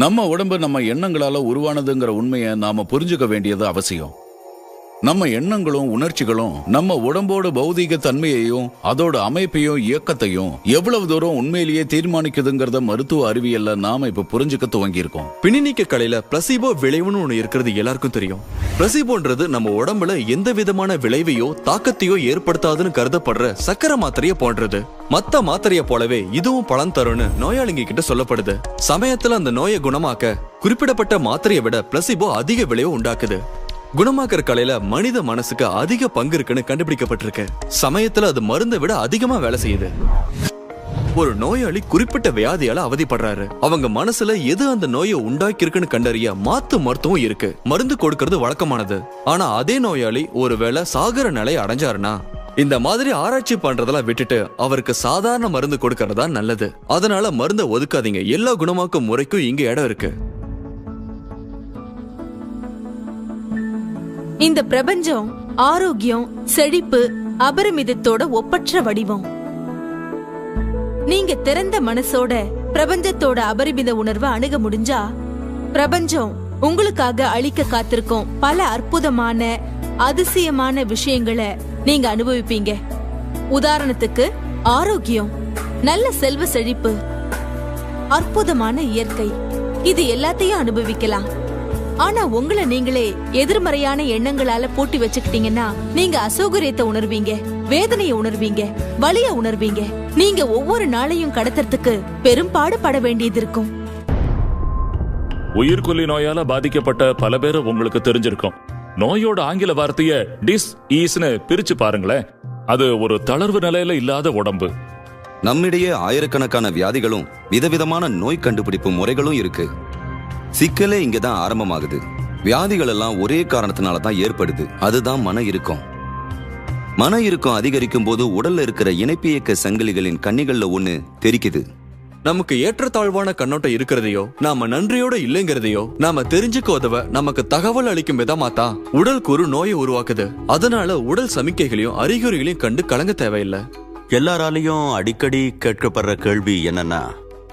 நம்ம உடம்பு நம்ம எண்ணங்களால உருவானதுங்கிற உண்மையை நாம புரிஞ்சுக்க வேண்டியது அவசியம். நம்ம எண்ணங்களும் உணர்ச்சிகளும் நம்ம உடம்போட பௌதீக தன்மையையும் அதோட அமைப்பையும் இயக்கத்தையும் எவ்வளவு தூரம் உண்மையிலேயே தீர்மானிக்குதுங்கிறத மருத்துவ அறிவியல்ல நாம இப்ப புரிஞ்சுக்க துவங்கி இருக்கோம். பிணிநீக்க கலையில பிளசிபோ விளைவுன்னு ஒண்ணு இருக்கிறது எல்லாருக்கும் தெரியும். பிளசிபோன்றது நம்ம உடம்புல எந்த விதமான விளைவையோ தாக்கத்தையோ ஏற்படுத்தாதுன்னு கருதப்படுற சக்கரை மாத்திரைய போன்றது. மத்த மாத்திரைய போலவே இதுவும் பலன் தரும்னு நோயாளிங்க கிட்ட சொல்லப்படுது. சமயத்துல அந்த நோயை குணமாக்க குறிப்பிடப்பட்ட மாத்திரையை விட பிளசிபோ அதிக விளைவு உண்டாக்குது. குணமாக்குற கலையில மனித மனசுக்கு அதிக பங்கு இருக்குன்னு கண்டுபிடிக்கப்பட்டிருக்கு. சமயத்துல அது மருந்தை விட அதிகமா வேலை செய்யுது. ஒரு நோயாளி குறிப்பிட்ட வியாதியால அவதிப்படுறாரு. அவங்க மனசுல எது அந்த நோயை உண்டாக்கி இருக்குன்னு கண்டறிய மாத்து மருத்துவம் இருக்கு. மருந்து கொடுக்கறது வழக்கமானது. ஆனா அதே நோயாளி ஒருவேளை சாகர நிலை அடைஞ்சாருன்னா இந்த மாதிரி ஆராய்ச்சி பண்றதெல்லாம் விட்டுட்டு அவருக்கு சாதாரண மருந்து கொடுக்கறதா நல்லது. அதனால மருந்தை ஒதுக்காதீங்க. எல்லா குணமாக்கும் முறைக்கும் இங்க இடம் இருக்கு. இந்த பிரபஞ்சம் ஆரோக்கியம், செழிப்பு, அபரிமிதத்தோட ஒப்பற்ற வடிவம். நீங்க திறந்த மனசோட பிரபஞ்சத்தோட அபரிமித உணர்வை அணுக முடிஞ்சா பிரபஞ்சம் உங்களுக்காக அளிக்க காத்திருக்கும் பல அற்புதமான அதிசயமான விஷயங்களை நீங்க அனுபவிப்பீங்க. உதாரணத்துக்கு ஆரோக்கியம், நல்ல செல்வ செழிப்பு, அற்புதமான இயற்கை, இது எல்லாத்தையும் அனுபவிக்கலாம். ஆனா உங்களை நீங்களே எதிர்மறையான எண்ணங்களால பூட்டி வச்சுக்கிட்டீங்கன்னா நீங்க அசௌகரியத்தை உணர்வீங்க, வேதனையை உணர்வீங்க, வலிய உணர்வீங்க. நீங்க ஒவ்வொரு நாளையும் கடத்துறதுக்கு பெரும்பாடு பட வேண்டியது இருக்கும். உயிர்கொல்லி நோயால பாதிக்கப்பட்ட பல பேர் உங்களுக்கு தெரிஞ்சிருக்கும். நோயோட ஆங்கில வார்த்தைய டிஸ்ஈஸ்னு பிரிச்சு பாருங்களேன். அது ஒரு தளர்வு நிலையில இல்லாத உடம்பு. நம்மிடையே ஆயிரக்கணக்கான வியாதிகளும் விதவிதமான நோய் கண்டுபிடிப்பு முறைகளும் இருக்கு. சிக்கலே இங்கதான் ஆரம்பமாகுது. வியாதிகள் எல்லாம் ஒரே காரணத்தினால தான் ஏற்படுது. அதுதான் மன இறுக்கம். மன இறுக்கம் அதிகரிக்கும் போது உடல்ல இருக்கிற இணைப்பியக்க சங்கிலிகளின் கண்ணிகள்ல ஒண்ணு தெரிக்குது. நமக்கு ஏற்றத்தாழ்வான கண்ணோட்டம் இருக்கிறதையோ நாம நன்றியோட இல்லைங்கிறதையோ நாம தெரிஞ்சுக்க உதவ நமக்கு தகவல் அளிக்கும் விதமாத்தான் உடல் கூறு நோயை உருவாக்குது. அதனால உடல் சமிக்கைகளையும் அறிகுறிகளையும் கண்டு கலங்க தேவையில்லை. எல்லாராலையும் அடிக்கடி கேட்கப்படுற கேள்வி என்னன்னா,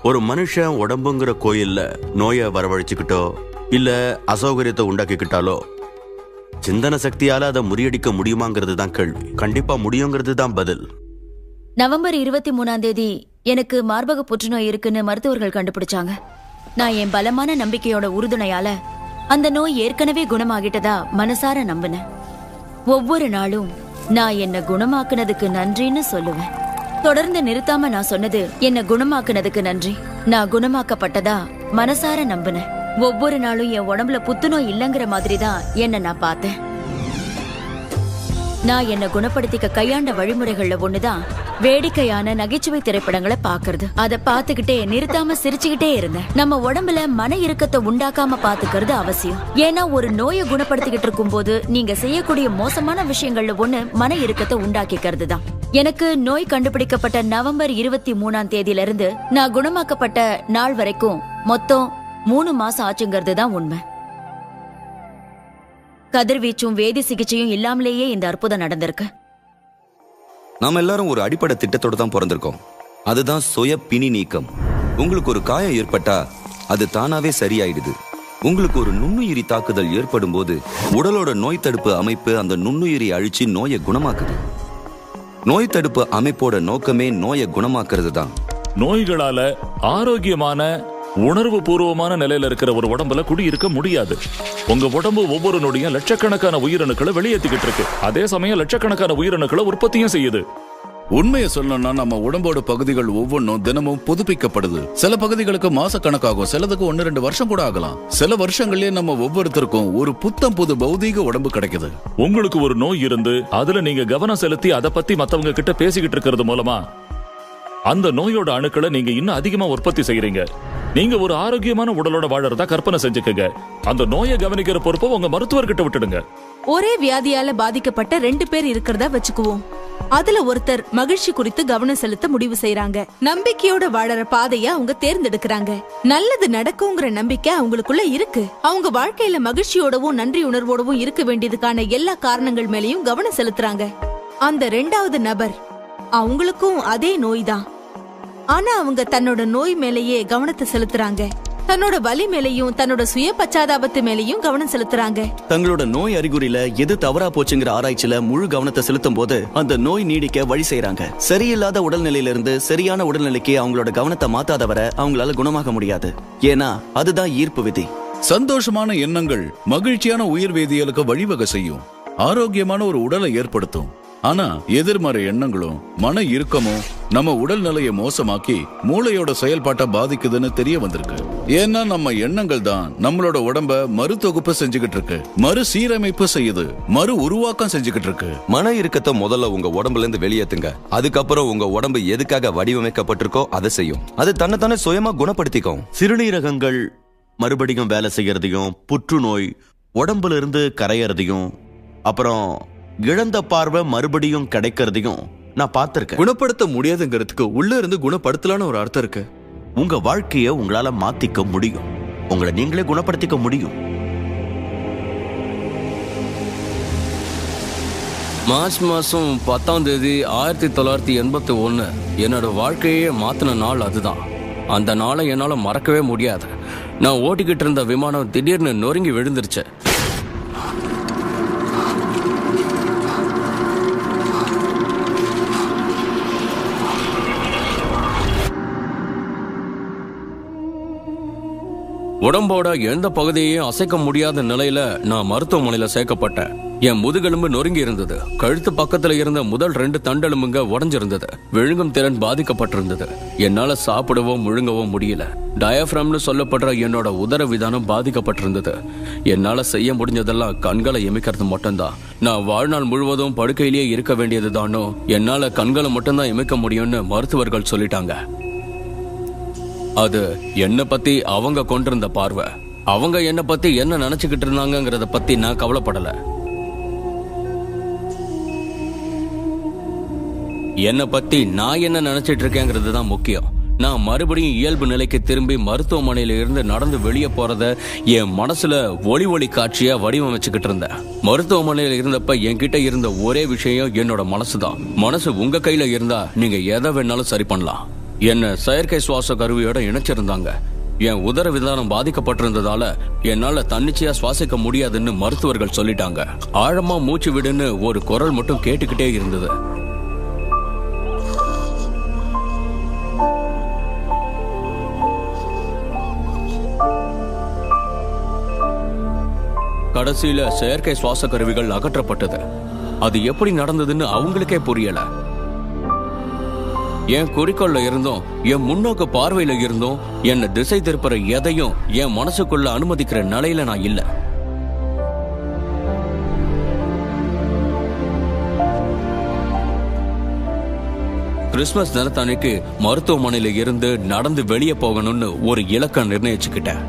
ஒரு மனுஷன் உடம்புங்கிற கோயில்ல நோயை வரவழைச்சுக்கிட்டோ இல்ல அசௌகரியத்தை உண்டாக்கிக்கிட்டாலோ சிந்தன சக்தியால அதை முறியடிக்க முடியுமாங்கிறது தான் கேள்வி. கண்டிப்பா முடியுங்கிறது தான் பதில். நவம்பர் 23 எனக்கு மார்பக புற்றுநோய் இருக்குன்னு மருத்துவர்கள் கண்டுபிடிச்சாங்க. நான் என் பலமான நம்பிக்கையோட உறுதுணையால அந்த நோய் ஏற்கனவே குணமாகிட்டதா மனசார நம்பினேன். ஒவ்வொரு நாளும் நான் என்ன குணமாக்குனதுக்கு நன்றின்னு சொல்லுவேன். தொடர்ந்து நிறுத்தாம நான் சொன்னது, என்ன குணமாக்குனதுக்கு நன்றி. நான் குணமாக்கப்பட்டதா மனசார நம்பினேன். ஒவ்வொரு நாளும் என் உடம்புல புத்துநோய் இல்லங்கிற மாதிரி தான் என்ன நான் பார்த்தேன். நான் என்ன குணப்படுத்திக்க கையாண்ட வழிமுறைகள்ல ஒண்ணுதான் வேடிக்கையான நகைச்சுவை திரைப்படங்களை பாக்குறது. அதை பார்த்துக்கிட்டே நிறுத்தாம சிரிச்சுக்கிட்டே இருந்தேன். நம்ம உடம்புல மன இறுக்கத்தை உண்டாக்காம பாத்துக்கிறது அவசியம். ஏன்னா ஒரு நோயை குணப்படுத்திக்கிட்டு இருக்கும் போது நீங்க செய்யக்கூடிய மோசமான விஷயங்கள்ல ஒண்ணு மன இறுக்கத்தை உண்டாக்கிக்கிறது தான். எனக்கு நோய் கண்டுபிடிக்கப்பட்ட நவம்பர் 23 இருந்து நான் குணமாக்கப்பட்ட நாள் வரைக்கும் மொத்தம் 3 மாசம் ஆச்சுங்கிறது தான் உண்மை. கதிர்வீச்சும் வேதி சிகிச்சையும் இல்லாமலேயே இந்த அற்புதம் நடந்திருக்கு. நாம எல்லாரும் ஒரு அடிப்படை திட்டத்தோட தான் பிறந்திருக்கோம். அதுதான் சுய பிணி நீக்கம். உங்களுக்கு ஒரு காயம் ஏற்பட்டா அது தானாவே சரியாயிடுது. உங்களுக்கு ஒரு நுண்ணுயிரி தாக்குதல் ஏற்படும் போது உடலோட நோய் தடுப்பு அமைப்பு அந்த நுண்ணுயிரி அழிச்சு நோயை குணமாக்குது. நோய் தடுப்பு அமைப்போட நோக்கமே நோயை குணமாக்குறது தான். நோய்களால ஆரோக்கியமான உணர்வு பூர்வமான நிலையில இருக்கிற ஒரு உடம்புல குடியிருக்க முடியாது. உங்க உடம்பு ஒவ்வொரு நொடியும் லட்சக்கணக்கான உயிரணுக்களை வெளியேற்றிக்கிட்டு இருக்கு. அதே சமயம் லட்சக்கணக்கான உயிரணுக்களை உற்பத்தியும் செய்யுது. உண்மையை சொல்லணும்னா நம்ம உடம்போட பகுதிகள் ஒவ்வொன்றும் தினமும் புதுப்பிக்கப்படுது. சில பகுதிகளுக்கு மாச கணக்காகும், சிலதுக்கு 1-2 வருஷம் கூட ஆகலாம். சில வருஷங்களே நம்ம ஒவ்வொருத்தருக்கும் ஒரு புத்தம் புது பௌதீக உடம்பு கிடைக்குது. உங்களுக்கு ஒரு நோய் இருந்து அதுல நீங்க கவனம் செலுத்தி அதை பத்தி மத்தவங்க கிட்ட பேசிக்கிட்டு இருக்கிறது மூலமா அந்த நோயோட அணுக்களை நீங்க இன்னும் அதிகமா உற்பத்தி செய்யறீங்க. நீங்க ஒரு ஆரோக்கியமான உடலோட வாழறதா கற்பனை செஞ்சுக்கங்க. அந்த நோயை கவனிக்கிற பொறுப்பை உங்க மருத்துவர்கிட்ட விட்டுடுங்க. ஒரே வியாதியால பாதிக்கப்பட்ட 2 பேர் இருக்கிறதா வச்சுக்குவோம். அதுல ஒருத்தர் மகிழ்ச்சி குறித்து கவனம் செலுத்த முடிவு செய்யறாங்க. நம்பிக்கையோட வாழற பாதைய அவங்க தேர்ந்தெடுக்கிறாங்க. நல்லது நடக்குங்கிற நம்பிக்கை அவங்களுக்குள்ள இருக்கு. அவங்க வாழ்க்கையில மகிழ்ச்சியோடவும் நன்றி உணர்வோடவும் இருக்க வேண்டியதுக்கான எல்லா காரணங்கள் மேலயும் கவனம் செலுத்துறாங்க. அந்த 2வது நபர் அவங்களுக்கும் அதே நோய் தான். ஆனா அவங்க தன்னோட நோய் மேலேயே கவனத்தை செலுத்துறாங்க. தன்னோட வலி மேலையும் தன்னோட சுய பச்சாதாபத்து மேலையும் கவனம் செலுத்துறாங்க. தங்களோட நோய் அறிகுறியில எது தவறா போச்சுங்கிற ஆராய்ச்சியில முழு கவனத்தை செலுத்தும் போது அந்த நோய் நீடிக்க வழி செய்யறாங்க. சரியில்லாத உடல்நிலையில இருந்து சரியான உடல்நிலைக்கு அவங்களோட கவனத்தை மாத்தாத வரை அவங்களால குணமாக முடியாது. ஏன்னா அதுதான் ஈர்ப்பு விதி. சந்தோஷமான எண்ணங்கள் மகிழ்ச்சியான உயிர் வேதியியலுக்கு வழிவகை செய்யும், ஆரோக்கியமான ஒரு உடலை ஏற்படுத்தும். ஆனா எதிர்மறை எண்ணங்களும் மன இறுக்கமும் நம்ம உடல்நிலையை மோசமாக்கி மூளையோட செயல்பாட்டை பாதிக்குதுன்னு தெரிய வந்திருக்கு. ஏன்னா நம்ம எண்ணங்கள் தான் நம்மளோட உடம்ப மறுதொகுப்பு செஞ்சுக்கிட்டு இருக்கு, மறு சீரமைப்பு செய்யுது, மறு உருவாக்கம் செஞ்சுக்கிட்டு இருக்கு. மன இறுக்கத்தை முதல்ல உங்க உடம்புல இருந்து வெளியேத்துங்க. அதுக்கப்புறம் உங்க உடம்பு எதுக்காக வடிவமைக்கப்பட்டிருக்கோ அதை செய்யும். அது தன்னைத்தானே சுயமா குணப்படுத்திக்கும். சிறுநீரகங்கள் மறுபடியும் வேலை செய்யறதையும், புற்றுநோய் உடம்புல இருந்து கரையறதையும், அப்புறம் இழந்த பார்வை மறுபடியும் கிடைக்கிறதையும் நான் பார்த்திருக்கேன். குணப்படுத்த முடியாதுங்கிறதுக்கு உள்ள இருந்து குணப்படுத்தலான்னு ஒரு அர்த்தம் இருக்கு. உங்க வாழ்க்கைய உங்களால மாத்திக்க முடியும், உங்களை நீங்களே குணப்படுத்திக்க முடியும். மார்ச் மாசம் 10ஆம் தேதி 1981 என்னோட வாழ்க்கையே மாத்தின நாள் அதுதான். அந்த நாளை என்னால மறக்கவே முடியாது. நான் ஓட்டிக்கிட்டு இருந்த விமானம் திடீர்னு நொறுங்கி விழுந்துருச்சு. உடம்போட எந்த பகுதியையும் அசைக்க முடியாத நிலையில நான் மருத்துவமனையில சேர்க்கப்பட்டேன். என் முதுகெலும்பு நொறுங்கி இருந்தது. கழுத்து பக்கத்துல இருந்த முதல் 2 தண்டெலும்புங்க உடைஞ்சிருந்தது. விழுங்கும் திறன் பாதிக்கப்பட்டிருந்தது. என்னால சாப்பிடவோ முழுங்கவோ முடியல. டயப்ரம்னு சொல்லப்படுற என்னோட உதர விதானம் பாதிக்கப்பட்டிருந்தது. என்னால செய்ய முடிஞ்சதெல்லாம் கண்களை இமைக்கிறது மட்டும்தான். நான் வாழ்நாள் முழுவதும் படுக்கையிலேயே இருக்க வேண்டியதுதானோ, என்னால கண்களை மட்டும்தான் இமைக்க முடியும்னு மருத்துவர்கள் சொல்லிட்டாங்க. அது என்ன பத்தி அவங்க கொண்டிருந்த பார்வை. அவங்க என்ன பத்தி என்ன நினைச்சுக்கிட்டு இருந்தாங்கிறத பத்தி நான் கவலைப்படல. என்ன பத்தி நான் என்ன நினைச்சிட்டு இருக்கேங்கிறது தான் முக்கியம். நான் மறுபடியும் இயல்பு நிலைக்கு திரும்பி மருத்துவமனையில இருந்து நடந்து வெளியே போறத என் மனசுல ஒளி காட்சியா வடிவமைச்சுக்கிட்டு இருந்தேன். மருத்துவமனையில இருந்தப்ப என்கிட்ட இருந்த ஒரே விஷயம் என்னோட மனசுதான். மனசு உங்க கையில இருந்தா நீங்க எதை வேணாலும் சரி பண்ணலாம். என்ன செயற்கை சுவாச கருவியோட இணைச்சிருந்தாங்க. என் உதர விதானம் பாதிக்கப்பட்டிருந்ததால என்னால தன்னிச்சையா சுவாசிக்க முடியாதுன்னு மருத்துவர்கள் சொல்லிட்டாங்க. ஆழமா மூச்சு விடுன்னு ஒரு குரல் மட்டும் கேட்டுக்கிட்டே இருந்தது. கடைசியில செயற்கை சுவாச கருவிகள் அகற்றப்பட்டது. அது எப்படி நடந்ததுன்னு அவங்களுக்கே புரியல. என் குறிக்கோள்ல இருந்தும் என் முன்னோக்கு பார்வையில இருந்தும் என்ன திசை திருப்புற எதையும் என் மனசுக்குள்ள அனுமதிக்கிற நிலையில நான் இல்ல. கிறிஸ்துமஸ் தினத்தன்னைக்கு மருத்துவமனையில இருந்து நடந்து வெளியே போகணும்னு ஒரு இலக்கம் நிர்ணயிச்சுக்கிட்டேன்.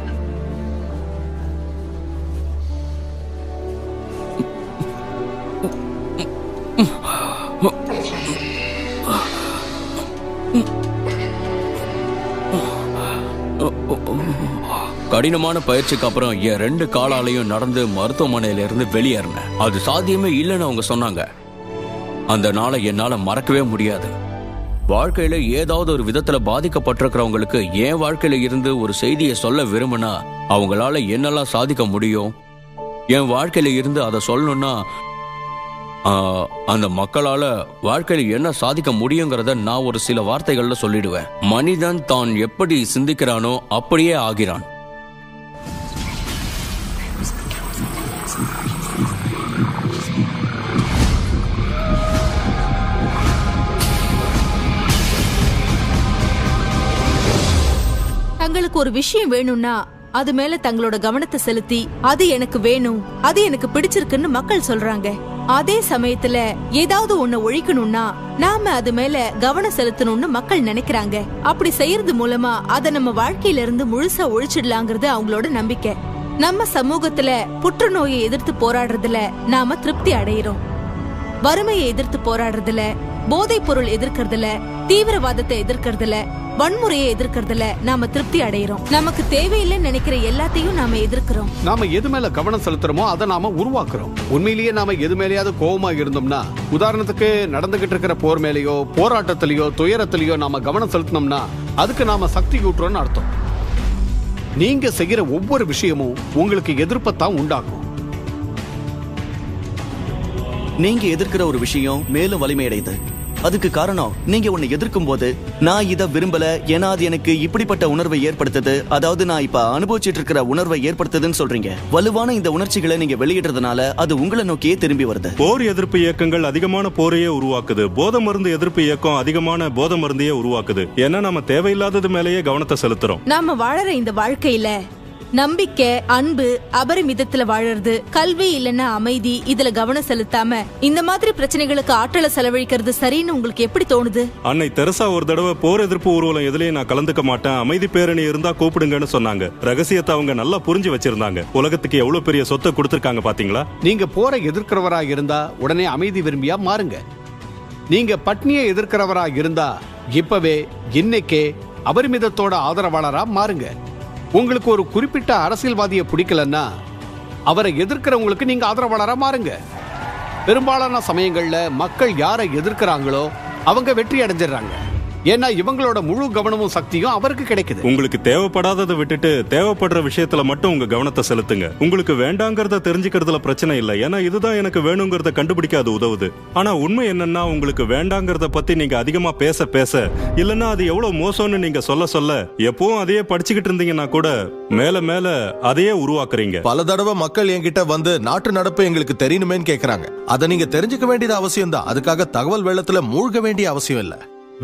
கடினமான பயிற்சிக்கு அப்புறம் என் 2 காலாலையும் நடந்து மருத்துவமனையில இருந்து வெளியேறினேன். அது சாத்தியமே இல்லைன்னு அவங்க சொன்னாங்க. அந்த நாளை என்னால மறக்கவே முடியாது. வாழ்க்கையில ஏதாவது ஒரு விதத்துல பாதிக்கப்பட்டிருக்கிறவங்களுக்கு என் வாழ்க்கையில இருந்து ஒரு செய்தியை சொல்ல விரும்பினா அவங்களால என்னெல்லாம் சாதிக்க முடியும், என் வாழ்க்கையில இருந்து அதை சொல்லணும்னா அந்த மக்களால வாழ்க்கையில என்ன சாதிக்க முடியுங்கிறத நான் ஒரு சில வார்த்தைகள்ல சொல்லிடுவேன். மனிதன் தான் எப்படி சிந்திக்கிறானோ அப்படியே ஆகிறான். தங்களுக்கு ஒரு விஷயம் வேணும்னா அது மேல தங்களோட கவனத்தை செலுத்தி அது எனக்கு வேணும், அது எனக்கு பிடிச்சிருக்குன்னு மக்கள் சொல்றாங்க. அதே சமயத்துல ஏதாவது ஒண்ணு ஒழிக்கணும்னா நாம அது மேல கவனம் செலுத்தணும்னு மக்கள் நினைக்கிறாங்க. அப்படி செய்யறது மூலமா அதை நம்ம வாழ்க்கையில இருந்து முழுசா ஒழிச்சிடலாங்கிறது அவங்களோட நம்பிக்கை. நம்ம சமூகத்துல புற்றுநோயை எதிர்த்து போராடுறதுல நாம திருப்தி அடையிறோம். வறுமையை எதிர்த்து போராடுறதுல, போதைப் பொருள் எதிர்க்கிறதுல, தீவிரவாதத்தை எதிர்க்கிறதுல, வன்முறையை எதிர்க்கிறதுல நாம திருப்தி அடையிறோம். நமக்கு தேவையில்லைன்னு நினைக்கிற எல்லாத்தையும் நாம எதிர்க்கிறோம். நாம எது மேல கவனம் செலுத்துறோமோ அதை நாம உருவாக்குறோம். உண்மையிலேயே நாம எது மேலேயாவது கோபமா இருந்தோம்னா, உதாரணத்துக்கு நடந்துகிட்டு இருக்கிற போர் மேலேயோ போராட்டத்திலேயோ துயரத்திலேயோ நாம கவனம் செலுத்தினோம்னா அதுக்கு நாம சக்தி கூட்டுறோம்னு அர்த்தம். நீங்க செய்யற ஒவ்வொரு விஷயமும் உங்களுக்கு எதிர்ப்பத்தான் உண்டாக்கும். நீங்க எதிர்க்கிற ஒரு விஷயம் மேலும் வலிமையடையுது. அதுக்கு காரணம் நீங்க ஒன்னு எதிர்க்கும் போது நான் இதை விரும்பல, ஏன்னா அது எனக்கு இப்படிப்பட்ட உணர்வை ஏற்படுத்துது, அதாவது நான் இப்ப அனுபவிச்சுட்டு இருக்கிற உணர்வை ஏற்படுத்துதுன்னு சொல்றீங்க. வலுவான இந்த உணர்ச்சிகளை நீங்க வெளியிடுறதுனால அது உங்களை நோக்கியே திரும்பி வருது. போர் எதிர்ப்பு இயக்கங்கள் அதிகமான போரையே உருவாக்குது. போதை மருந்து எதிர்ப்பு இயக்கம் அதிகமான போதை மருந்தையே உருவாக்குது. ஏன்னா நம்ம தேவையில்லாதது மேலேயே கவனத்தை செலுத்துறோம். நாம வாழற இந்த வாழ்க்கையில நம்பிக்கை, அன்பு, அபரிமிதத்துல வாழறது, கல்வி இல்லைன்னா அமைதி, இதுல கவனம் செலுத்தாம இந்த மாதிரி பிரச்சனைகளுக்கு ஆற்றலை செலவழிக்கிறது சரின்னு உங்களுக்கு எப்படி தோணுது? அன்னை தெரசா ஒரு தடவை போர் எதிர்ப்பு ஊர்வலம் எதுலயும் நான் கலந்துக்க மாட்டேன், அமைதி பேரணி இருந்தா கூப்பிடுங்கன்னு சொன்னாங்க. ரகசியத்தை அவங்க நல்லா புரிஞ்சு வச்சிருந்தாங்க. உலகத்துக்கு எவ்வளவு பெரிய சொத்தை கொடுத்திருக்காங்க பாத்தீங்களா? நீங்க போரை எதிர்க்கிறவரா இருந்தா உடனே அமைதி விரும்பியா மாறுங்க. நீங்க பட்னியை எதிர்க்கிறவரா இருந்தா இப்பவே இன்னைக்கே அபரிமிதத்தோட ஆதரவாளரா மாறுங்க. உங்களுக்கு ஒரு குறிப்பிட்ட அரசியல்வாதியை பிடிக்கலன்னா அவரை எதிர்க்கிறவங்களுக்கு நீங்க ஆதரவாளரா மாறுங்க. பெரும்பாலான சமயங்கள்ல மக்கள் யாரை எதிர்க்கிறாங்களோ அவங்க வெற்றி அடைஞ்சிடறாங்க. ஏன்னா இவங்களோட முழு கவனமும் சக்தியும் அவருக்கு கிடைக்குது. உங்களுக்கு தேவைப்படாததை விட்டுட்டு தேவைப்படுற விஷயத்துல மட்டும் உங்க கவனத்தை செலுத்துங்க. உங்களுக்கு வேண்டாங்கிறத தெரிஞ்சுக்கிறதுல பிரச்சனை இல்லை, ஏன்னா இதுதான் எனக்கு வேணுங்கிறத கண்டுபிடிக்க அது உதவுது. ஆனா உண்மை என்னன்னா, உங்களுக்கு வேண்டாங்கிறத பத்தி நீங்க அதிகமா பேச பேச, இல்லைன்னா அது எவ்வளவு மோசம்னு நீங்க சொல்ல சொல்ல, எப்பவும் அதையே படிச்சுக்கிட்டு இருந்தீங்கன்னா கூட மேல மேல அதையே உருவாக்குறீங்க. பல தடவை மக்கள் என்கிட்ட வந்து நாட்டு நடப்பு எங்களுக்கு தெரியணுமேன்னு கேக்குறாங்க. அதை நீங்க தெரிஞ்சுக்க வேண்டியது அவசியம் தான். அதுக்காக தகவல் வெள்ளத்துல மூழ்க வேண்டிய அவசியம் இல்ல.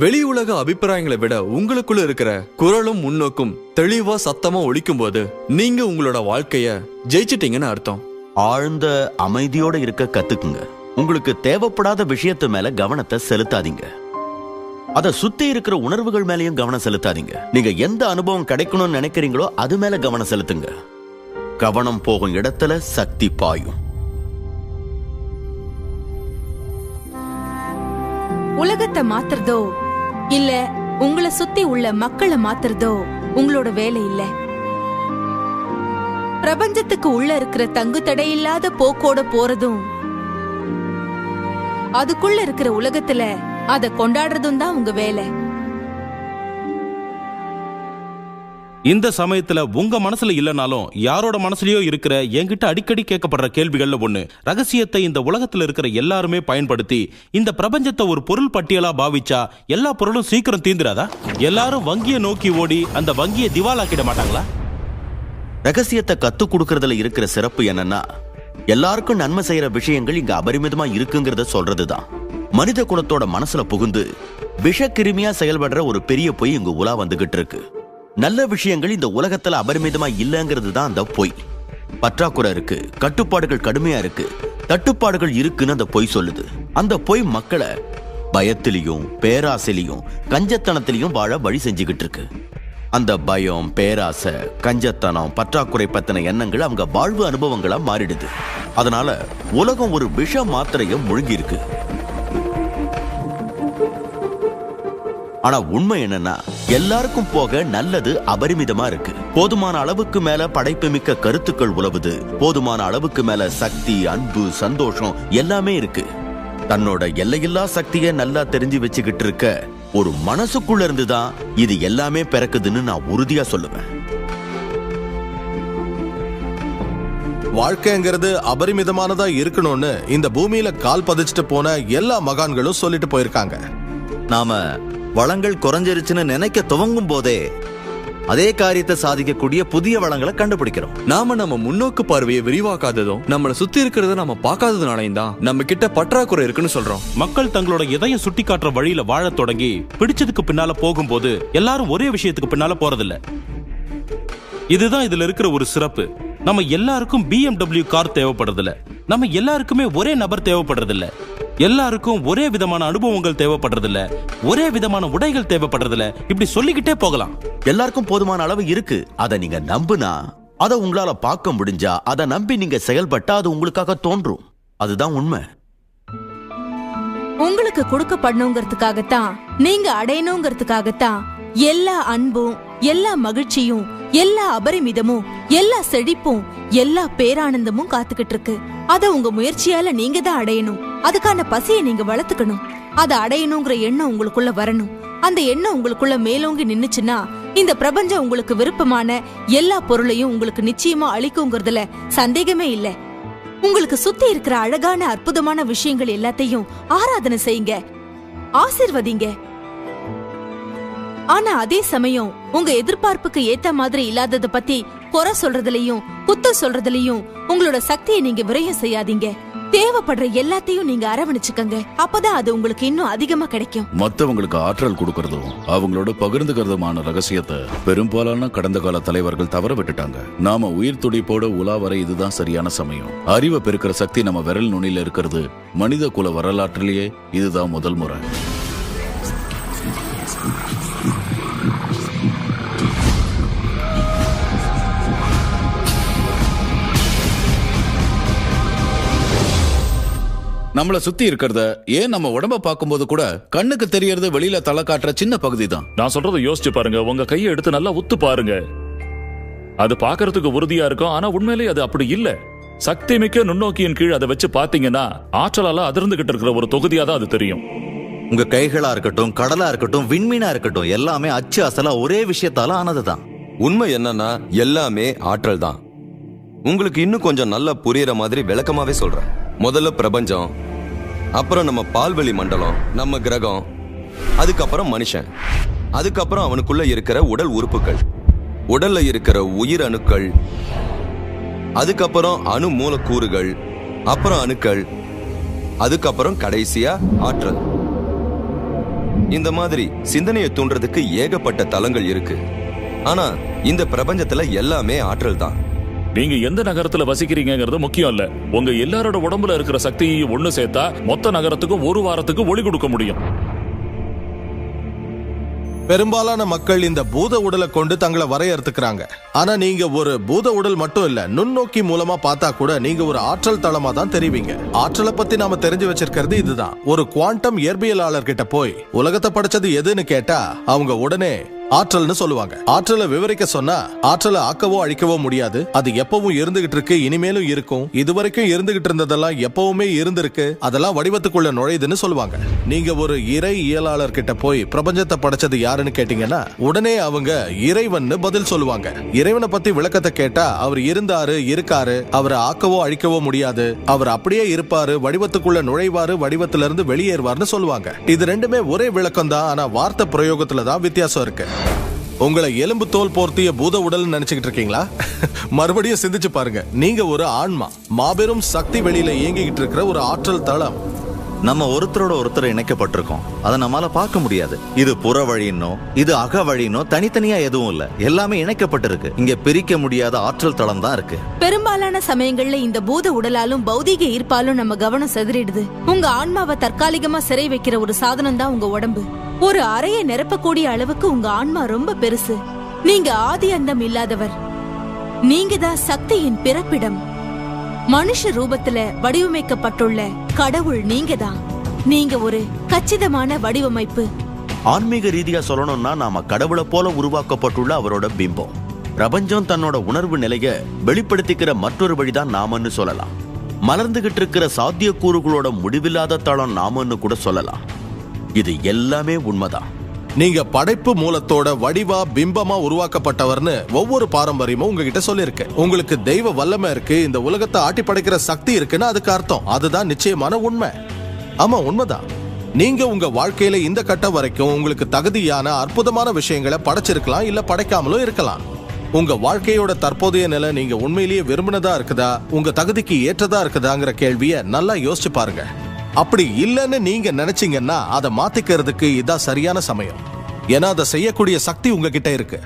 வெளி உலக அபிப்பிராயங்களை விட உங்களுக்குள்ள இருக்கிற குரலும் முன்னோக்கும் தெளிவா சத்தமா ஒலிக்கும் போது நீங்க உங்களோட வாழ்க்கைய ஜெயிச்சிட்டீங்கன்னு அர்த்தம். ஆழ்ந்த அமைதியோட இருக்க கத்துக்குங்க. உங்களுக்கு தேவைப்படாத விஷயத்து மேல கவனத்தை செலுத்தாதீங்க. அதை சுத்தி இருக்கிற உணர்வுகள் மேலயும் கவனம் செலுத்தாதீங்க. நீங்க எந்த அனுபவம் கிடைக்கணும்னு நினைக்கிறீங்களோ அது மேல கவனம் செலுத்துங்க. கவனம் போகும் இடத்துல சக்தி பாயும். உலகத்தை மாத்துறதோ இல்ல உங்களை சுத்தி உள்ள மக்களை மாத்துறதோ உங்களோட வேலை இல்ல. பிரபஞ்சத்துக்கு உள்ள இருக்கிற தங்கு தடையில்லாத போக்கோட போறதும் அதுக்குள்ள இருக்கிற உலகத்துல அத கொண்டாடுறதும் தான் உங்க வேலை. இந்த சமயத்துல உங்க மனசுல இல்லனாலும் யாரோட மனசுலயோ இருக்கிற என்கிட்ட அடிக்கடி கேட்கப்படுற கேள்விகள்ல ஒண்ணு, ரகசியத்தை இந்த உலகத்துல இருக்கிற எல்லாருமே பயன்படுத்தி இந்த பிரபஞ்சத்தை ஒரு பொருள் பட்டியலா பாவிச்சா எல்லா பொருளும் சீக்கிரம் தீந்துராதா? எல்லாரும் வங்கியை நோக்கி ஓடி அந்த வங்கியை திவாலாக்கிட மாட்டாங்களா? ரகசியத்தை கத்து கொடுக்கறதுல இருக்கிற சிறப்பு என்னன்னா, எல்லாருக்கும் நன்மை செய்யற விஷயங்கள் இங்க அபரிமிதமா இருக்குங்கிறத சொல்றதுதான். மனித குலத்தோட மனசுல புகுந்து விஷக்கிருமியா செயல்படுற ஒரு பெரிய பொய் இங்க உலா வந்துகிட்டு இருக்கு. நல்ல விஷயங்கள் இந்த உலகத்துல அபரிமிதமா இல்லங்கிறது தான் அந்த பொய். பற்றாக்குறை இருக்கு, கட்டுப்பாடுகள் கடுமையா இருக்கு, தட்டுப்பாடுகள் இருக்குன்னு அந்த பொய் சொல்லுது. அந்த பொய் மக்களை பயத்திலையும் பேராசையிலையும் கஞ்சத்தனத்திலையும் வாழ வழி செஞ்சுக்கிட்டு இருக்கு. அந்த பயம், பேராசை, கஞ்சத்தனம், பற்றாக்குறை பத்தின எண்ணங்கள் அவங்க வாழ்வு அனுபவங்களா மாறிடுது. அதனால உலகம் ஒரு விஷ மாத்திரையை முழுங்கி இருக்கு. ஆனா உண்மை என்னன்னா, எல்லாருக்கும் போக நல்லது அபரிமிதமா இருக்கு. போதுமான அளவுக்கு மேல படைப்பு மிக்க கருத்துக்கள் உலவுது. போதுமான அளவுக்கு மேல சக்தி, அன்பு, சந்தோஷம் எல்லாமே இருக்கு. தன்னோட எல்லையில்லா சக்தியை நல்லா தெரிஞ்சு வச்சுக்கிட்டு இருக்க ஒரு மனசுக்குள்ள இருந்துதான் இது எல்லாமே பிறக்குதுன்னு நான் உறுதியா சொல்லுவேன். வாழ்க்கைங்கிறது அபரிமிதமானதா இருக்கணும்னு இந்த பூமியில கால் பதிச்சுட்டு போன எல்லா மகான்களும் சொல்லிட்டு போயிருக்காங்க. நாம வளங்கள் குறைஞ்சிருச்சுன்னு நினைக்க துவங்கும் போதே அதே காரியத்தை சாதிக்கக்கூடிய புதிய வளங்களை கண்டுபிடிக்கிறோம். நாம நம்ம முன்னோக்கு பார்வையை விரிவாக்காததும் நம்மளை சுத்தி இருக்கிறத நம்ம பார்க்காததுனாலையும் தான் நம்ம கிட்ட பற்றாக்குறை இருக்குன்னு சொல்றோம். மக்கள் தங்களோட எதையும் சுட்டி காட்டுற வழியில வாழத் தொடங்கி பிடிச்சதுக்கு பின்னால போகும்போது எல்லாரும் ஒரே விஷயத்துக்கு பின்னால போறதில்ல. இதுதான் இதுல இருக்கிற ஒரு சிறப்பு. நம்ம எல்லாருக்கும் BMW கார் தேவைப்படுறதில்ல, நம்ம எல்லாருக்குமே ஒரே நபர் தேவைப்படுறதில்ல, எல்லாருக்கும் ஒரே விதமான அனுபவங்கள் தேவைப்படுறதில்ல, ஒரே விதமான உடைகள் தேவைப்படுறதில்ல, இப்படி சொல்லிக்கிட்டே போகலாம். எல்லாருக்கும் போதுமான அளவு இருக்கு. அதை நீங்க நம்புனா, அதை உங்களால பார்க்க முடிஞ்சா, அதை நம்பி நீங்க செயல்பட்டா அது உங்களுக்காக தோன்றும். அதுதான் உண்மை. உங்களுக்கு கொடுக்கப்படணுங்கிறதுக்காகத்தான், நீங்க அடையணுங்கிறதுக்காகத்தான் எல்லா அன்பும், எல்லா மகிழ்ச்சியும், எல்லா அபரிமிதமும், எல்லா செழிப்பும், எல்லா பேரானந்தமும் காத்துக்கிட்டு இருக்கு. அத உங்க முயற்சியால நீங்க தான் அடையணும். அதுக்கான பசியை நீங்க வளர்த்துக்கணும். அதை அடையணுங்கிற எண்ணம் உங்களுக்குள்ள வரணும். அந்த எண்ணம் உங்களுக்குள்ள மேலோங்கி நின்னுச்சுன்னா இந்த பிரபஞ்சம் உங்களுக்கு விருப்பமான எல்லா பொருளையும் உங்களுக்கு நிச்சயமா அளிக்குங்கிறதுல சந்தேகமே இல்ல. உங்களுக்கு சுத்தி இருக்கிற அழகான அற்புதமான விஷயங்கள் எல்லாத்தையும் ஆராதனை செய்யுங்க, ஆசீர்வதிங்க. ஆனா அதே சமயம் உங்க எதிர்பார்ப்புக்கு ஏத்த மாதிரி இல்லாதத பத்தி குறை சொல்றதுலயும் குத்தம் சொல்றதுலயும் உங்களோட சக்தியை நீங்க விரயம் செய்யாதீங்க. தேவைப்படுற எல்லாத்தையும் நீங்க அரவணைச்சுக்கங்க. அப்பதான் அது உங்களுக்கு இன்னும் அதிகமா கிடைக்கும். மத்தவங்களுக்கு ஆற்றல் கொடுக்கறதும் அவங்களோட பகிர்ந்துக்கிறதுமான ரகசியத்தை பெரும்பாலான கடந்த கால தலைவர்கள் தவற விட்டுட்டாங்க. நாம உயிர் துடிப்போட உலா வர இதுதான் சரியான சமயம். அறிவை பெருக்கிற சக்தி நம்ம விரல் நுனியில இருக்கிறது மனித குல வரலாற்றிலேயே இதுதான் முதல் முறை. நம்மள சுத்தி இருக்கிறத ஏன் நம்ம உடம்ப பார்க்கும்போது கூட கண்ணுக்கு தெரியறது வெளியில தலை காட்டுற சின்ன பகுதி தான். நான் சொல்றதை யோசிச்சு பாருங்க. உங்க கையை எடுத்து நல்லா உத்து பாருங்க. அது பாக்குறதுக்கு உறுதியா இருக்கும், ஆனா உண்மையிலே அது அப்படி இல்ல. சக்தி மிக்க நுண்ணோக்கியின் கீழ் அதை வச்சு பாத்தீங்கன்னா ஆற்றலால அதிர்ந்துகிட்டு இருக்கிற ஒரு தொகுதியா தான் அது தெரியும். உங்க கைகளா இருக்கட்டும், கடலா இருக்கட்டும், விண்மீனா இருக்கட்டும், எல்லாமே அச்சு அசலா ஒரே விஷயத்தால ஆனதுதான். உண்மை என்னன்னா எல்லாமே ஆற்றல் தான். உங்களுக்கு இன்னும் கொஞ்சம் நல்லா புரியற மாதிரி விளக்கமாவே சொல்றேன். முதல்ல பிரபஞ்சம், அப்புறம் நம்ம பால்வெளி மண்டலம், நம்ம கிரகம், அதுக்கப்புறம் மனுஷன், அதுக்கப்புறம் அவனுக்குள்ள இருக்கிற உடல் உறுப்புகள், உடல்ல இருக்கிற உயிர் அணுக்கள், அதுக்கப்புறம் அணு மூலக்கூறுகள், அப்புறம் அணுக்கள், அதுக்கப்புறம் கடைசியா ஆற்றல். இந்த மாதிரி சிந்தனையை தூண்டுறதுக்கு ஏகப்பட்ட தளங்கள் இருக்கு. ஆனா இந்த பிரபஞ்சத்துல எல்லாமே ஆற்றல் தான். நீங்க எந்த நகரத்துல வசிக்கிறீங்கிறது முக்கியம் இல்ல. உங்க எல்லாரோட உடம்புல இருக்கிற சக்தியை ஒண்ணு சேர்த்தா மொத்த நகரத்துக்கும் ஒரு வாரத்துக்கு ஒளி கொடுக்க முடியும். பெரும்பாலான மக்கள் இந்த பூத உடலை கொண்டு தங்களை வரையறுத்துக்கிறாங்க. ஆனா நீங்க ஒரு பூத உடல் மட்டும் இல்ல, நுண்ணோக்கி மூலமா பார்த்தா கூட நீங்க ஒரு ஆற்றல் தளமா தான் தெரிவிங்க. ஆற்றலை பத்தி நாம தெரிஞ்சு வச்சிருக்கிறது இதுதான். ஒரு குவாண்டம் இயற்பியலாளர் கிட்ட போய் உலகத்தை படைச்சது எதுன்னு கேட்டா அவங்க உடனே ஆற்றல்னு சொல்லுவாங்க. ஆற்றலை விவரிக்க சொன்னா ஆற்றலை ஆக்கவோ அழிக்கவோ முடியாது. அது எப்பவும் இருந்துகிட்டு இருக்கு, இனிமேலும் இருக்கும். இதுவரைக்கும் இருந்துகிட்டு இருந்ததெல்லாம் எப்பவுமே இருந்திருக்கு, அதெல்லாம் வடிவத்துக்குள்ள நுழையுதுன்னு சொல்லுவாங்க. நீங்க ஒரு இறை இயலாளர் கிட்ட போய் பிரபஞ்சத்தை படைச்சது யாருன்னு கேட்டீங்கன்னா உடனே அவங்க இறைவன்னு பதில் சொல்லுவாங்க. இறைவனை பத்தி விளக்கத்தை கேட்டா அவர் இருந்தாரு, இருக்காரு, அவரை ஆக்கவோ அழிக்கவோ முடியாது, அவர் அப்படியே இருப்பாரு, வடிவத்துக்குள்ள நுழைவாரு, வடிவத்திலிருந்து வெளியேறுவார்னு சொல்லுவாங்க. இது ரெண்டுமே ஒரே விளக்கம் தான், ஆனா வார்த்தை பிரயோகத்துல தான் வித்தியாசம் இருக்கு. உங்களை எலும்பு தோல் போர்த்திய பூத உடல் நினைச்சுக்கிட்டு இருக்கீங்களா? மறுபடியும் சிந்திச்சு பாருங்க. நீங்க ஒரு ஆன்மா, மாபெரும் சக்தி வெளியில இயங்கிக்கிட்டு இருக்கிற ஒரு ஆற்றல் தளம். நம்ம ஒருத்தரோட ஒருத்தர் இணைக்கப்பட்டிருக்கோம். அதை நம்மால பார்க்க முடியாது. இது புற வழின்னோ இது அக வழின்னோ தனித்தனியா எதுவும் இல்ல, எல்லாமே இணைக்கப்பட்டிருக்கு. இங்க பிரிக்க முடியாத ஆற்றல் தளம் தான் இருக்கு. பெரும்பாலான சமயங்கள்ல இந்த பூத உடலாலும் பௌதீக ஈர்ப்பாலும் நம்ம கவனம் செதறிடுது. உங்க ஆன்மாவை தற்காலிகமா சிறை வைக்கிற ஒரு சாதனம் தான் உங்க உடம்பு. ஒரு அறையை நிரப்பக்கூடிய அளவுக்கு உங்க ஆன்மா ரொம்ப பெருசு. நீங்க ஆதி அந்தம் இல்லாதவர். நீங்க தான் சக்தியின் பிறப்பிடம். மனுஷ ரூபத்துல வடிவமைக்கப்பட்டுள்ள கடவுள் நீங்க தான். நீங்க ஒரு கச்சிதமான வடிவமைப்பு. ஆன்மீக ரீதியா சொல்லணும்னா நாம கடவுளை போல உருவாக்கப்பட்டுள்ள அவரோட பிம்பம். பிரபஞ்சம் தன்னோட உணர்வு நிலைய வெளிப்படுத்திக்கிற மற்றொரு வழிதான் நாமன்னு சொல்லலாம். மலர்ந்துகிட்டு இருக்கிற சாத்தியக்கூறுகளோட முடிவில்லாத தளம் நாமன்னு கூட சொல்லலாம். இது எல்லாமே உண்மைதான். நீங்க படைப்பு மூலத்தோட வடிவா பிம்பமா உருவாக்கப்பட்டவர்னு ஒவ்வொரு பாரம்பரியமும் உங்ககிட்ட சொல்லிருக்கு. உங்களுக்கு தெய்வ வல்லமை இருக்கு, இந்த உலகத்தை ஆட்டி படைக்கிற சக்தி இருக்குன்னு அதுக்கு அர்த்தம். அதுதான் நிச்சயமான உண்மை. ஆமா, உண்மைதான். நீங்க உங்க வாழ்க்கையில இந்த கட்டம் வரைக்கும் உங்களுக்கு தகுதியான அற்புதமான விஷயங்களை படைச்சிருக்கலாம், இல்ல படைக்காமலும் இருக்கலாம். உங்க வாழ்க்கையோட தற்போதைய நிலை நீங்க உண்மையிலேயே விரும்பினதா இருக்குதா, உங்க தகுதிக்கு ஏற்றதா இருக்குதாங்கிற கேள்வியை நல்லா யோசிச்சு பாருங்க. அப்படி இல்லைன்னு நீங்க நினைச்சீங்கன்னா அதை மாத்திக்கிறதுக்கு இதான் சரியான சமயம். ஏன்னா அதை செய்யக்கூடிய சக்தி உங்ககிட்ட இருக்கு.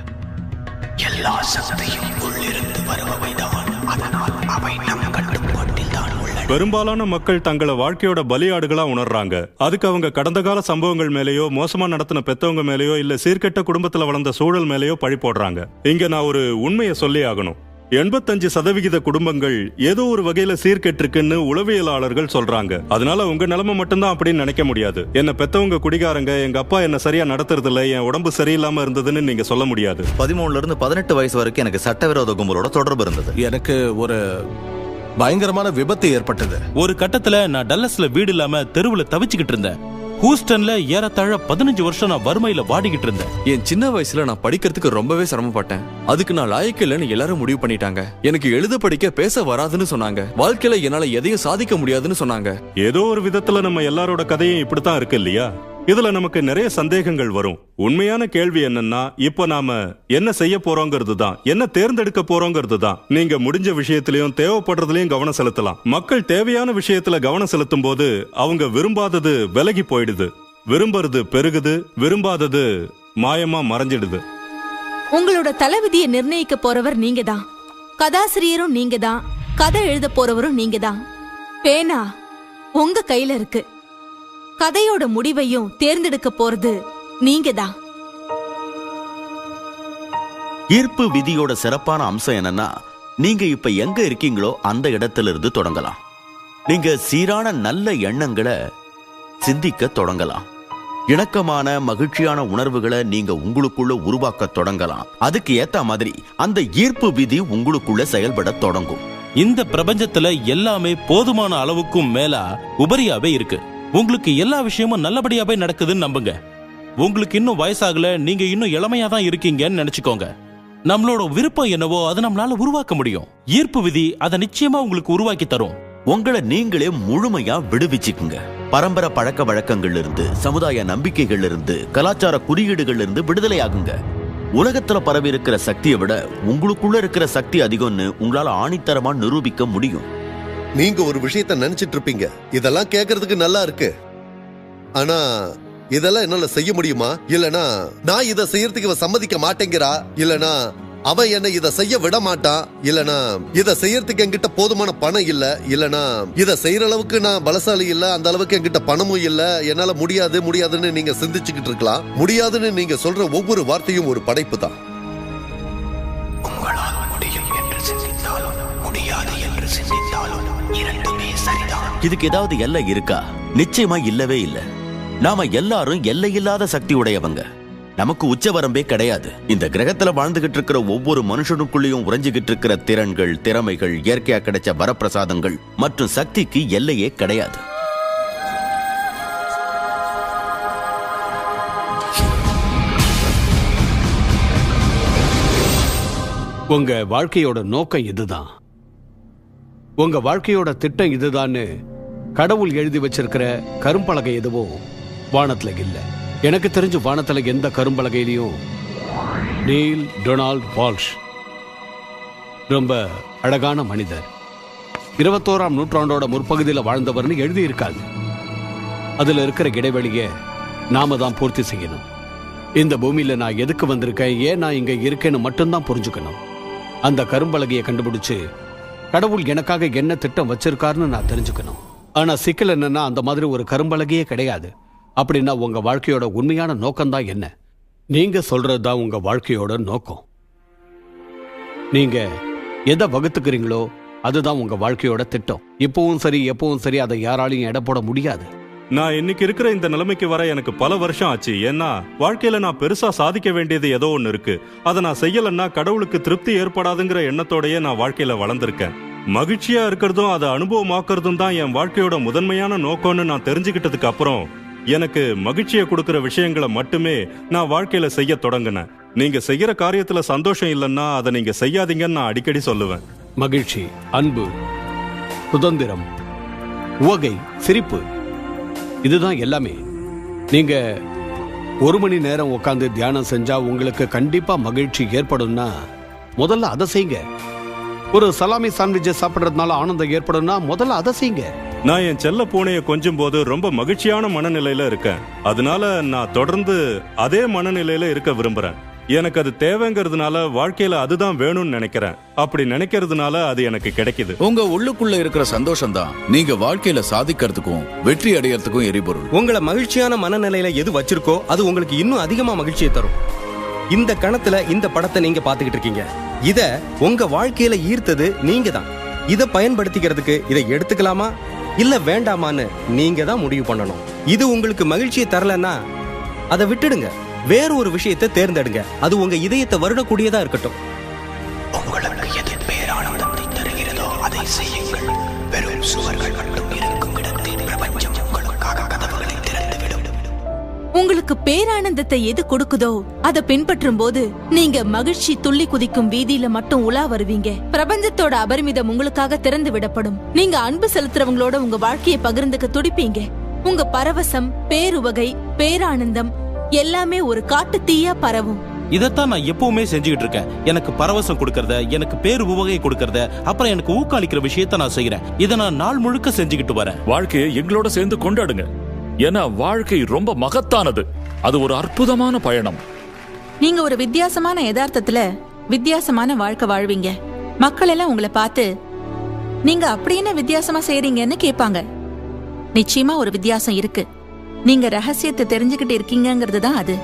எல்லா சக்தியும் உள்ளிருந்து வருபவைதான். அதனால் அவை நம் கட்டுப்பாட்டில் தான் உள்ளன. பெரும்பாலான மக்கள் தங்களை வாழ்க்கையோட பலியாடுகளா உணர்றாங்க. அதுக்கு அவங்க கடந்த கால சம்பவங்கள் மேலேயோ, மோசமா நடத்தின பெத்தவங்க மேலேயோ, இல்ல சீர்கெட்ட குடும்பத்துல வளர்ந்த சூழல் மேலேயோ பழி போடுறாங்க. இங்க நான் ஒரு உண்மையை சொல்லி ஆகணும். 85% குடும்பங்கள் ஏதோ ஒரு வகையில சீர்கெட்டிருக்குன்னு உளவியலாளர்கள் சொல்றாங்க. அதனால உங்க நிலைமை மட்டும்தான் அப்படின்னு நினைக்க முடியாது. என்ன பெத்தவங்க குடிகாரங்க, எங்க அப்பா என்ன சரியா நடத்துறது இல்ல, என் உடம்பு சரியில்லாம இருந்ததுன்னு நீங்க சொல்ல முடியாது. 13 இருந்து 18 வயசு வரைக்கும் எனக்கு சட்டவிரோத கும்பலோட தொடர்பு இருந்தது. எனக்கு ஒரு பயங்கரமான விபத்து ஏற்பட்டது. ஒரு கட்டத்துல நான் டல்லஸ்ல வீடு இல்லாம தெருவுல தவிச்சுக்கிட்டு இருந்தேன். ஹூஸ்டன்ல ஏறத்தாழ 15 வருஷம் நான் வறுமையில வாடிக்கிட்டு இருந்தேன். என் சின்ன வயசுல நான் படிக்கிறதுக்கு ரொம்பவே சிரமப்பட்டேன். அதுக்கு நான் லாயக்கு இல்லைன்னு எல்லாரும் முடிவு பண்ணிட்டாங்க. எனக்கு எழுத படிக்க பேச வராதுன்னு சொன்னாங்க. வாழ்க்கையில என்னால எதையும் சாதிக்க முடியாதுன்னு சொன்னாங்க. ஏதோ ஒரு விதத்துல நம்ம எல்லாரோட கதையும் இப்படித்தான் இருக்கு இல்லையா? இதுல நமக்கு நிறைய சந்தேகங்கள் வரும். உண்மையான கேள்வி என்னன்னா, இப்ப நாம என்ன செய்ய போறோங்கிறது தான், என்ன தேர்ந்தெடுக்க போறோங்கிறது தான். நீங்க முடிஞ்ச விஷயத்திலயும் தேவைப்படுறதுலயும் கவனம் செலுத்தலாம். மக்கள் தேவையான விஷயத்துல கவனம் செலுத்தும் போது அவங்க விரும்பாதது விலகி போயிடுது, விரும்புறது பெருகுது, விரும்பாதது மாயமா மறைஞ்சிடுது. உங்களோட தலைவிதியை நிர்ணயிக்க போறவர் நீங்க தான், கதாசிரியரும் நீங்க தான், கதை எழுத போறவரும் நீங்க தான். பேனா உங்க கையில இருக்கு. கதையோட முடிவையும் தேர்ந்தெடுக்க போறது நீங்க தான். ஈர்ப்பு விதியோட சிறப்பான அம்சம் என்னன்னா, நீங்க இப்ப எங்க இருக்கீங்களோ அந்த இடத்துல இருந்து தொடங்கலாம். நீங்க சீரான நல்ல எண்ணங்களை சிந்திக்க தொடங்கலாம். இணக்கமான மகிழ்ச்சியான உணர்வுகளை நீங்க உங்களுக்குள்ள உருவாக்க தொடங்கலாம். அதுக்கு ஏத்த மாதிரி அந்த ஈர்ப்பு விதி உங்களுக்குள்ள செயல்பட தொடங்கும். இந்த பிரபஞ்சத்துல எல்லாமே போதுமான அளவுக்கும் மேலா உபரியாவே இருக்கு. உங்களுக்கு எல்லா விஷயமும் நல்லபடியாவே நடக்குதுன்னு நம்புங்க. உங்களுக்கு இன்னும் வயசாகல, நீங்க இன்னும் இளமையா தான் இருக்கீங்கன்னு நினைச்சுக்கோங்க. நம்மளோட விருப்பம் என்னவோ அதை நம்மளால உருவாக்க முடியும். ஈர்ப்பு விதி அதை நிச்சயமா உங்களுக்கு உருவாக்கி தரும். உங்களை நீங்களே முழுமையா விடுவிச்சுக்குங்க. பரம்பரை பழக்க வழக்கங்கள்ல இருந்து, சமுதாய நம்பிக்கைகள்ல இருந்து, கலாச்சார குறியீடுகள்ல இருந்து விடுதலை ஆகுங்க. உலகத்துல பரவி இருக்கிற சக்தியை விட உங்களுக்குள்ள இருக்கிற சக்தி அதிகம்னு உங்களால ஆணித்தரமா நிரூபிக்க முடியும். நீங்க ஒரு விஷயத்த நினைச்சிட்டு இருப்பீங்க, இதெல்லாம் கேட்கறதுக்கு நல்லா இருக்கு, ஆனா இதெல்லாம் என்னால செய்ய முடியுமா? இல்லனா நான் இதை செய்யறதுக்கு இவ சம்மதிக்க மாட்டேங்கிறா, இல்லனா அவன் என்ன இதை செய்ய விட மாட்டான், இல்லனா இதை செய்யறதுக்கு என்கிட்ட போதுமான பணம் இல்ல, இல்லனா இதை செய்யற அளவுக்கு நான் பலசாலி இல்ல, அந்த அளவுக்கு என்கிட்ட பணமும் இல்ல, என்னால முடியாதுன்னு நீங்க சிந்திச்சுக்கிட்டு இருக்கலாம். முடியாதுன்னு நீங்க சொல்ற ஒவ்வொரு வார்த்தையும் ஒரு படைப்பு தான். உங்களால் முடியும் என்று சிந்தித்தாலும் முடியாது என்று சிந்தித்தாலும் இரண்டுமே சரிதான். இதுக்கு ஏதாவது எல்லை இருக்கா? நிச்சயமா இல்லவே இல்ல. நாம எல்லாரும் எல்லையில்லாத சக்தி உடையவங்க. நமக்கு உச்சவரம்பே கிடையாது. இந்த கிரகத்துல வாழ்ந்துகிட்டு இருக்கிற ஒவ்வொரு மனுஷனுக்குள்ளேயும் உறைஞ்சுகிட்டு இருக்கிற திறன்கள், திறமைகள், இயற்கையா கிடைச்ச வரப்பிரசாதங்கள் மற்றும் சக்திக்கு எல்லையே கிடையாது. உங்க வாழ்க்கையோட நோக்கம் இதுதான், உங்க வாழ்க்கையோட திட்டம் இதுதான்னு கடவுள் எழுதி வச்சிருக்கிற கரும்பலகை எதுவும் வானத்துல இல்ல. எனக்கு தெரிஞ்சு வானத்துல எந்த கரும்பலகையிலையும் நீல் டொனால்ட் வால்ஷ் ரொம்ப அழகான மனிதர், 21ஆம் நூற்றாண்டோட முற்பகுதியில் வாழ்ந்தவர்னு எழுதி இருக்காது. அதுல இருக்கிற இடைவெளியை நாம தான் பூர்த்தி செய்யணும். இந்த பூமியில நான் எதுக்கு வந்திருக்கேன், ஏன் நான் இங்க இருக்கேன்னு மட்டும்தான் புரிஞ்சுக்கணும். அந்த கரும்பலகையை கண்டுபிடிச்சு கடவுள் எனக்காக என்ன திட்டம் வச்சிருக்காருன்னு நான் தெரிஞ்சுக்கணும். ஆனா சிக்கல் என்னன்னா, அந்த மாதிரி ஒரு கரும்பலகையே கிடையாது. அப்படின்னா உங்க வாழ்க்கையோட உண்மையான நோக்கம்தான் என்ன? நீங்க சொல்றதுதான் உங்க வாழ்க்கையோட நோக்கம். நீங்க எதை வகுத்துக்கிறீங்களோ அதுதான் உங்க வாழ்க்கையோட திட்டம். இப்பவும் சரி எப்பவும் சரி, அதை யாராலையும் எடை போட முடியாது. நான் இன்னைக்கு இருக்கிற இந்த நிலைமைக்கு வர எனக்கு பல வருஷம் ஆச்சு. ஏன்னா வாழ்க்கையில நான் பெருசா சாதிக்க வேண்டியது ஏதோ ஒண்ணு இருக்கு. அதை நான் செய்யலன்னா கடவுளுக்கு திருப்தி ஏற்படாதுங்கிற எண்ணத்தோடயே நான் வாழ்க்கையில வளர்ந்திருக்கேன். மகிழ்ச்சியா இருக்கிறதும் அதை அனுபவமாக்குறதும் தான் என் வாழ்க்கையோட முதன்மையான நோக்கம்னு நான் தெரிஞ்சுக்கிட்டதுக்கு அப்புறம் எனக்கு மகிழ்ச்சியை கொடுக்கிற விஷயங்களை மட்டுமே நான் வாழ்க்கையில செய்ய தொடங்கினேன். நீங்க செய்யற காரியத்துல சந்தோஷம் இல்லைன்னா அதை நீங்க செய்யாதீங்கன்னு நான் அடிக்கடி சொல்லுவேன். மகிழ்ச்சி, அன்பு, சுதந்திரம், உவகை, சிரிப்பு, இதுதான் எல்லாமே. நீங்க 1 மணி நேரம் உட்காந்து தியானம் செஞ்சா உங்களுக்கு கண்டிப்பா மகிழ்ச்சி ஏற்படும்னா முதல்ல அதை செய்யுங்க. ஒரு சலாமி சாண்ட்விட்சை சாப்பிடுறதுனால ஆனந்தம் ஏற்படும்னா முதல்ல அதை செய்யுங்க. நான் என் செல்ல பூனையை கொஞ்சும் போது ரொம்ப மகிழ்ச்சியான மனநிலையில இருக்கேன். அதனால நான் தொடர்ந்து அதே மனநிலையில இருக்க விரும்புறேன். எனக்கு அது தேவைங்கிறதுனால வாழ்க்கையில அதுதான் வேணும்னு நினைக்கிறேன். அப்படி நினைக்கிறதுனால அது எனக்கு கிடைக்குது. உங்க உள்ளுக்குள்ள இருக்கிற சந்தோஷம் தான் நீங்க வாழ்க்கையில சாதிக்கிறதுக்கும் வெற்றி அடையறதுக்கும் எரிபொருள். உங்களை மகிழ்ச்சியான மனநிலையில எது வச்சிருக்கோ அது உங்களுக்கு இன்னும் அதிகமா மகிழ்ச்சியை தரும். இந்த கணத்துல இந்த படத்தை நீங்க பாத்துக்கிட்டு இருக்கீங்க. இத உங்க வாழ்க்கையில ஈர்த்தது நீங்க தான். இதை பயன்படுத்திக்கிறதுக்கு இதை எடுத்துக்கலாமா இல்ல வேண்டாமான்னு நீங்க தான் முடிவு பண்ணணும். இது உங்களுக்கு மகிழ்ச்சியை தரலன்னா அதை விட்டுடுங்க, வேற ஒரு விஷயத்தை தேர்ந்தெடுங்க. அது உங்க இதயத்தை வருடக்கூடியதா இருக்கட்டும். உங்களுக்கு எது பேரானந்தத்தை தருகிறதோ அதை செய்யுங்கள். வெறும் சுவர்கள் மட்டும் இருக்கும் இடத்தில் பிரபஞ்சம் உங்களுக்காக கதவுகளை திறந்துவிடும். உங்களுக்கு பேரானந்தத்தை எது கொடுக்குதோ அதை பின்பற்றும் போது நீங்க மகிழ்ச்சி துள்ளி குதிக்கும் வீதியில மட்டும் உலா வருவீங்க. பிரபஞ்சத்தோட அபரிமிதம் உங்களுக்காக திறந்து விடப்படும். நீங்க அன்பு செலுத்துறவங்களோட உங்க வாழ்க்கையை பகிர்ந்துக்க துடிப்பீங்க. உங்க பரவசம், பேருவகை, பேரானந்தம் எல்லாமே ஒரு காட்டு தீயா பரவும். இதைத்தான் நான் எப்பவுமே செஞ்சுக்கிட்டு இருக்கேன். எனக்கு பரவசம் கொடுக்கறத, எனக்கு பேரு உவகை கொடுக்கறத, அப்புறம் எனக்கு ஊக்களிக்கிற விஷயத்த நான் செய்யறேன். இதை நான் நாள் முழுக்க செஞ்சுக்கிட்டு வரேன். வாழ்க்கையை எங்களோட சேர்ந்து கொண்டாடுங்க. ஏன்னா வாழ்க்கை ரொம்ப மகத்தானது. அது ஒரு அற்புதமான பயணம். நீங்க ஒரு வித்தியாசமான யதார்த்தத்துல வித்தியாசமான வாழ்க்கை வாழ்வீங்க. மக்கள் எல்லாம் உங்களை பார்த்து நீங்க அப்படி என்ன வித்தியாசமா செய்றீங்கன்னு கேட்பாங்க. நிச்சயமா ஒரு வித்தியாசம் இருக்கு. நீங்க ரகசியத்தை தெரிஞ்சுக்கிட்டு இருக்கீங்கிறது தான் அது.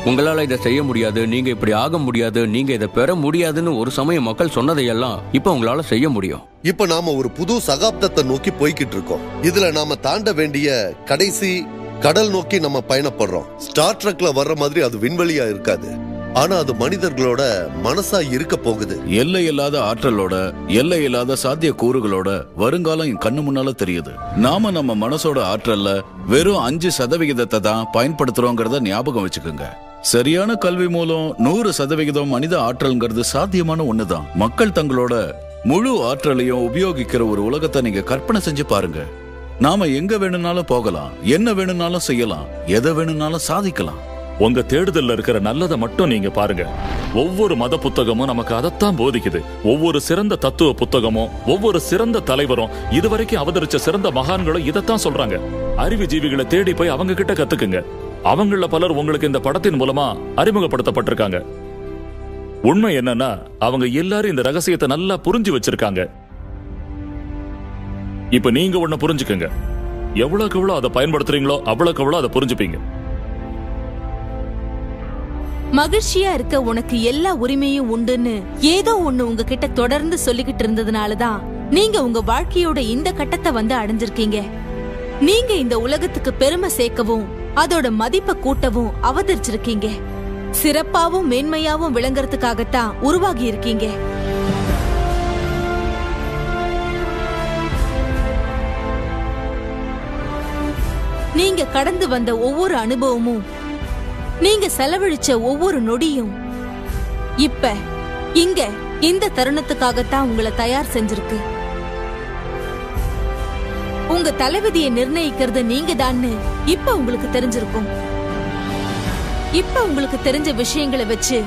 உங்களால இதை செய்ய முடியாது, நீங்க இப்படி ஆக முடியாது, நீங்க இதை பெற முடியாதுன்னு ஒரு சமயம் மக்கள் சொன்னதையெல்லாம் இப்ப உங்களால செய்ய முடியும். இப்ப நாம ஒரு புது சகாப்தத்தை நோக்கி போய்கிட்டு இருக்கோம். இதுல நாம தாண்ட வேண்டிய கடைசி கடல் நோக்கி நம்ம பயணப்படுறோம். ஸ்டார் ட்ரெக்ல வர்ற மாதிரி அது விண்வெளியா இருக்காது. ஆனா அது மனிதர்களோட மனசா இருக்க போகுது. எல்லை இல்லாத ஆற்றலோட, எல்லை இல்லாத சாத்திய கூறுகளோட வருங்காலம் என் கண்ணு முன்னால தெரியுது. நாம நம்ம மனசோட ஆற்றல்ல வெறும் 5% தான் பயன்படுத்துறோங்கிறத ஞாபகம் வச்சுக்கோங்க. சரியான கல்வி மூலம் 100% மனித ஆற்றல்ங்கிறது சாத்தியமான ஒண்ணுதான். மக்கள் தங்களோட முழு ஆற்றலையும் உபயோகிக்கிற ஒரு உலகத்தை நீங்க கற்பனை செஞ்சு பாருங்க. நாம எங்க வேணும்னாலும் போகலாம், என்ன வேணும்னாலும் செய்யலாம், எதை வேணும்னாலும் சாதிக்கலாம். உங்க தேடுதல்ல இருக்கிற நல்லதை மட்டும் நீங்க பாருங்க. ஒவ்வொரு மத புத்தகமும் நமக்கு அதைத்தான் போதிக்குது. ஒவ்வொரு சிறந்த தத்துவ புத்தகமும், ஒவ்வொரு சிறந்த தலைவரும், இதுவரைக்கும் அவதரிச்ச சிறந்த மகான்களும் இதைத்தான் சொல்றாங்க. அறிவு ஜீவிகளை தேடி போய் அவங்க கிட்ட கத்துக்குங்க. அவங்கள பலர் உங்களுக்கு இந்த படத்தின் மூலமா அறிமுகப்படுத்தப்பட்டிருக்காங்க. உண்மை என்னன்னா அவங்க எல்லாரும் இந்த ரகசியத்தை நல்லா புரிஞ்சு வச்சிருக்காங்க. இப்ப நீங்க ஒண்ணு புரிஞ்சுக்கங்க. எவ்வளவுக்கு எவ்வளவு அதை பயன்படுத்துறீங்களோ அவ்வளவுக்கு எவ்வளவு அதை புரிஞ்சுப்பீங்க. மகிழ்ச்சியா இருக்க உனக்கு எல்லா உரிமையும் உண்டுன்னு ஏதோ ஒண்ணு உங்ககிட்ட தொடர்ந்து சொல்லிக்கிட்டு இருந்ததுனாலதான் நீங்க உங்க வாழ்க்கையோட இந்த கட்டத்தை வந்து அடைஞ்சிருக்கீங்க. நீங்க இந்த உலகத்துக்கு பெருமை சேர்க்கவும் அதோட மதிப்பை கூட்டவும் அவதரிச்சிருக்கீங்க. சிறப்பாவும் மேன்மையாவும் விளங்குறதுக்காகத்தான் உருவாகி இருக்கீங்க. நீங்க கடந்து வந்த ஒவ்வொரு அனுபவமும், நீங்க செலவழிச்ச ஒவ்வொரு நொடியும் இப்ப இங்க இந்த தருணத்துக்காகத்தான் உங்களை தயார் செஞ்சிருக்கு. உங்க தலைவிதியை நிர்ணயிக்கிறது நீங்க தான்னு இப்ப உங்களுக்கு தெரிஞ்சிருக்கும். இப்ப உங்களுக்கு தெரிஞ்ச விஷயங்களை வச்சு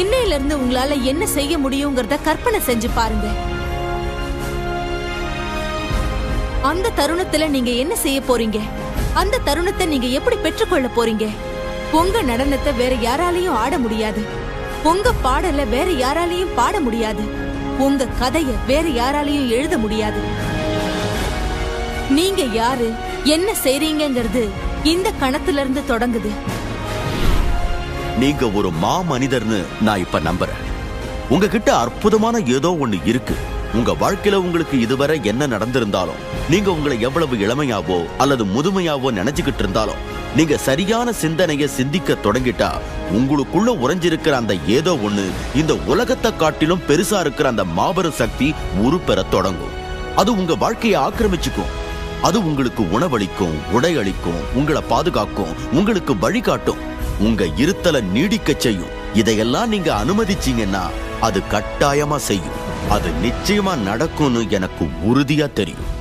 இன்னையில இருந்து உங்களால என்ன செய்ய முடியுங்கிறத கற்பனை செஞ்சு பாருங்க. அந்த தருணத்துல நீங்க என்ன செய்ய போறீங்க? அந்த தருணத்தை நீங்க எப்படி பெற்றுக்கொள்ள போறீங்க? உங்க நடனத்தை வேற யாராலையும் ஆட முடியாது. உங்க பாடல வேற யாராலையும் பாட முடியாது. உங்க கதைய வேற யாராலையும் எழுத முடியாது. நீங்க யாரு, என்ன செய்றீங்கிறது இந்த கணத்துல இருந்து தொடங்குது. நீங்க ஒரு மாமனிதர்னு நான் இப்ப நம்புறேன். உங்ககிட்ட அற்புதமான ஏதோ ஒண்ணு இருக்கு. உங்க வாழ்க்கையில உங்களுக்கு இதுவரை என்ன நடந்திருந்தாலும், நீங்க உங்களை எவ்வளவு இளமையாவோ அல்லது முதுமையாவோ நினைச்சுக்கிட்டு இருந்தாலும், நீங்க சரியான சிந்தனையை சிந்திக்க தொடங்கிட்டா உங்களுக்குள்ள உறைஞ்சிருக்கிற அந்த ஏதோ ஒண்ணு இந்த உலகத்தை காட்டிலும் பெருசா இருக்கிற அந்த மாபெரும் சக்தி உருப்பெற தொடங்கும். அது உங்க வாழ்க்கையை ஆக்கிரமிச்சுக்கும். அது உங்களுக்கு உணவளிக்கும், உடை அளிக்கும், உங்களை பாதுகாக்கும், உங்களுக்கு வழிகாட்டும், உங்க இருத்தலை நீடிக்க செய்யும். இதையெல்லாம் நீங்க அனுமதிச்சீங்கன்னா அது கட்டாயமா செய்யும். அது நிச்சயமா நடக்கும்னு எனக்கு உறுதியா தெரியும்.